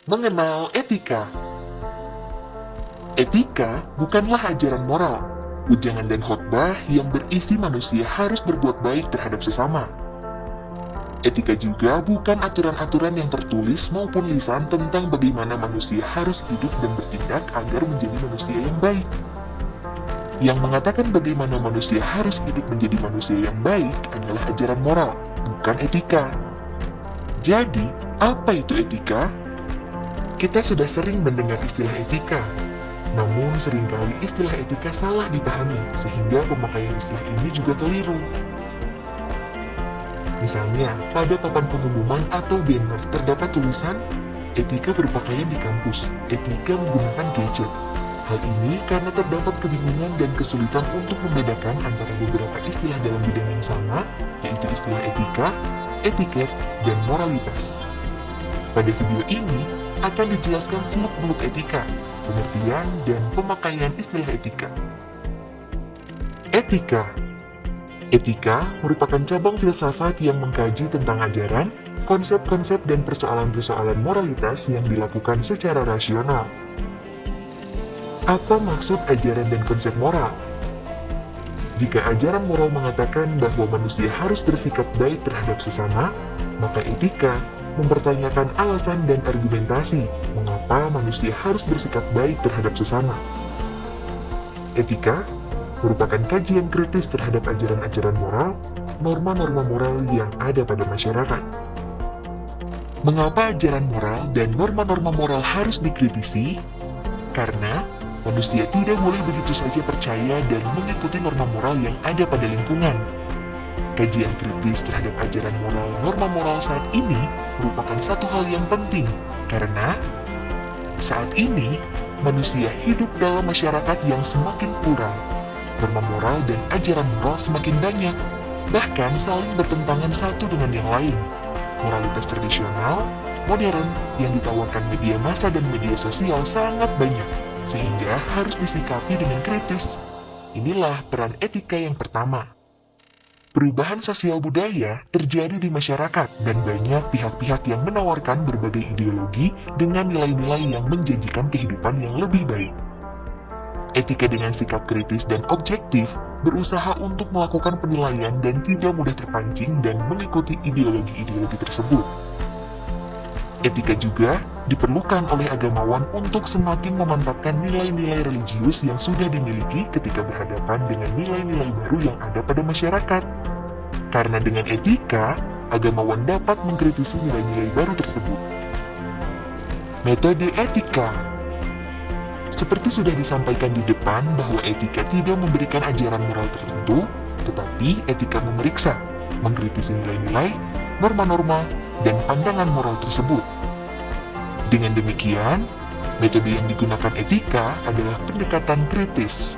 Mengenal etika. Etika bukanlah ajaran moral, ujangan dan khotbah yang berisi manusia harus berbuat baik terhadap sesama. Etika juga bukan aturan-aturan yang tertulis maupun lisan tentang bagaimana manusia harus hidup dan bertindak agar menjadi manusia yang baik. Yang mengatakan bagaimana manusia harus hidup menjadi manusia yang baik adalah ajaran moral, bukan etika. Jadi, apa itu etika? Kita sudah sering mendengar istilah etika, namun seringkali istilah etika salah dipahami, sehingga pemakaian istilah ini juga keliru. Misalnya, pada papan pengumuman atau banner terdapat tulisan, etika berpakaian di kampus, etika menggunakan gadget. Hal ini karena terdapat kebingungan dan kesulitan untuk membedakan antara beberapa istilah dalam bidang yang sama, yaitu istilah etika, etiket, dan moralitas. Pada video ini, akan dijelaskan seluk-beluk etika, pengertian, dan pemakaian istilah etika. Etika. Etika merupakan cabang filsafat yang mengkaji tentang ajaran, konsep-konsep, dan persoalan-persoalan moralitas yang dilakukan secara rasional. Apa maksud ajaran dan konsep moral? Jika ajaran moral mengatakan bahwa manusia harus bersikap baik terhadap sesama, maka etika mempertanyakan alasan dan argumentasi mengapa manusia harus bersikap baik terhadap sesama. Etika merupakan kajian kritis terhadap ajaran-ajaran moral, norma-norma moral yang ada pada masyarakat. Mengapa ajaran moral dan norma-norma moral harus dikritisi? Karena manusia tidak boleh begitu saja percaya dan mengikuti norma moral yang ada pada lingkungan. Kajian kritis terhadap ajaran moral, norma moral saat ini merupakan satu hal yang penting, karena saat ini manusia hidup dalam masyarakat yang semakin plural. Norma moral dan ajaran moral semakin banyak, bahkan saling bertentangan satu dengan yang lain. Moralitas tradisional, modern, yang ditawarkan media massa dan media sosial sangat banyak, sehingga harus disikapi dengan kritis. Inilah peran etika yang pertama. Perubahan sosial budaya terjadi di masyarakat dan banyak pihak-pihak yang menawarkan berbagai ideologi dengan nilai-nilai yang menjanjikan kehidupan yang lebih baik. Etika dengan sikap kritis dan objektif berusaha untuk melakukan penilaian dan tidak mudah terpancing dan mengikuti ideologi-ideologi tersebut. Etika juga diperlukan oleh agamawan untuk semakin memantapkan nilai-nilai religius yang sudah dimiliki ketika berhadapan dengan nilai-nilai baru yang ada pada masyarakat. Karena dengan etika, agamawan dapat mengkritisi nilai-nilai baru tersebut. Metode etika. Seperti sudah disampaikan di depan bahwa etika tidak memberikan ajaran moral tertentu, tetapi etika memeriksa, mengkritisi nilai-nilai, norma-norma, dan pandangan moral tersebut. Dengan demikian, metode yang digunakan etika adalah pendekatan kritis.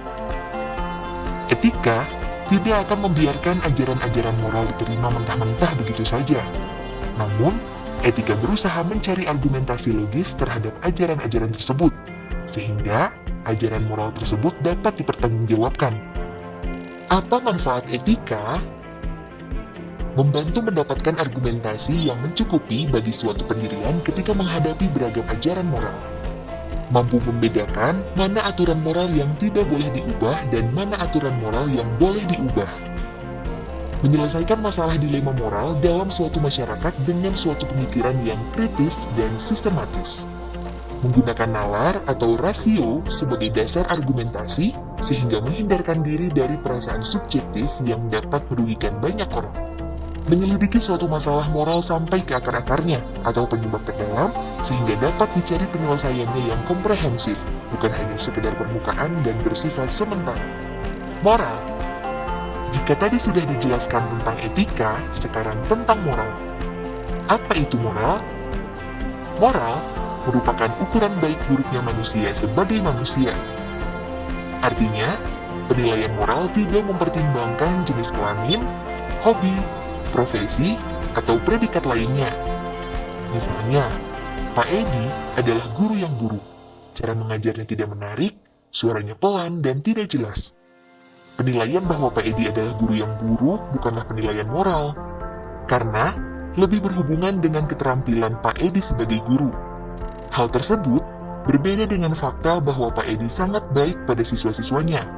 Etika tidak akan membiarkan ajaran-ajaran moral diterima mentah-mentah begitu saja. Namun, etika berusaha mencari argumentasi logis terhadap ajaran-ajaran tersebut, sehingga ajaran moral tersebut dapat dipertanggungjawabkan. Apa manfaat etika? Membantu mendapatkan argumentasi yang mencukupi bagi suatu pendirian ketika menghadapi beragam ajaran moral. Mampu membedakan mana aturan moral yang tidak boleh diubah dan mana aturan moral yang boleh diubah. Menyelesaikan masalah dilema moral dalam suatu masyarakat dengan suatu pemikiran yang kritis dan sistematis. Menggunakan nalar atau rasio sebagai dasar argumentasi sehingga menghindarkan diri dari perasaan subjektif yang dapat merugikan banyak orang. Menyelidiki suatu masalah moral sampai ke akar-akarnya atau penyebab terdalam sehingga dapat dicari penyelesaiannya yang komprehensif, bukan hanya sekedar permukaan dan bersifat sementara. Moral. Jika tadi sudah dijelaskan tentang etika, sekarang tentang moral. Apa itu moral? Moral merupakan ukuran baik buruknya manusia sebagai manusia. Artinya, penilaian moral tidak mempertimbangkan jenis kelamin, hobi, profesi, atau predikat lainnya. Misalnya, Pak Edi adalah guru yang buruk. Cara mengajarnya tidak menarik, suaranya pelan dan tidak jelas. Penilaian bahwa Pak Edi adalah guru yang buruk bukanlah penilaian moral, karena lebih berhubungan dengan keterampilan Pak Edi sebagai guru. Hal tersebut berbeda dengan fakta bahwa Pak Edi sangat baik pada siswa-siswanya,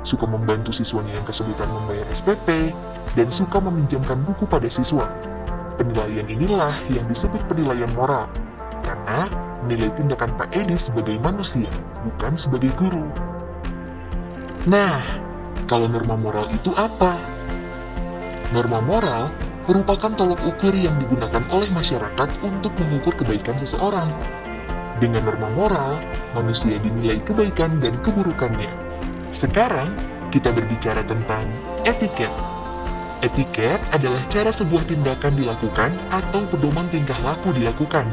suka membantu siswanya yang kesulitan membayar SPP, dan suka meminjamkan buku pada siswa. Penilaian inilah yang disebut penilaian moral, karena menilai tindakan Pak Edi sebagai manusia, bukan sebagai guru. Nah, kalau norma moral itu apa? Norma moral merupakan tolok ukur yang digunakan oleh masyarakat untuk mengukur kebaikan seseorang. Dengan norma moral, manusia dinilai kebaikan dan keburukannya. Sekarang, kita berbicara tentang etiket. Etiket adalah cara sebuah tindakan dilakukan atau pedoman tingkah laku dilakukan.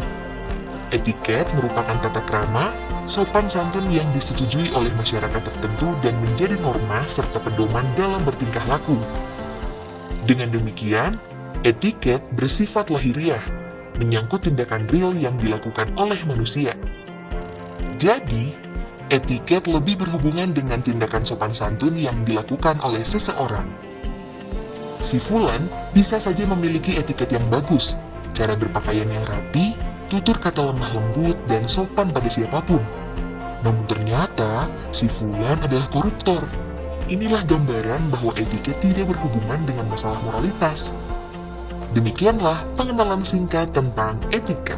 Etiket merupakan tata krama, sopan santun yang disetujui oleh masyarakat tertentu dan menjadi norma serta pedoman dalam bertingkah laku. Dengan demikian, etiket bersifat lahiriah, menyangkut tindakan real yang dilakukan oleh manusia. Jadi, etiket lebih berhubungan dengan tindakan sopan santun yang dilakukan oleh seseorang. Si Fulan bisa saja memiliki etiket yang bagus, cara berpakaian yang rapi, tutur kata lemah lembut, dan sopan pada siapapun. Namun ternyata, si Fulan adalah koruptor. Inilah gambaran bahwa etiket tidak berhubungan dengan masalah moralitas. Demikianlah pengenalan singkat tentang etika.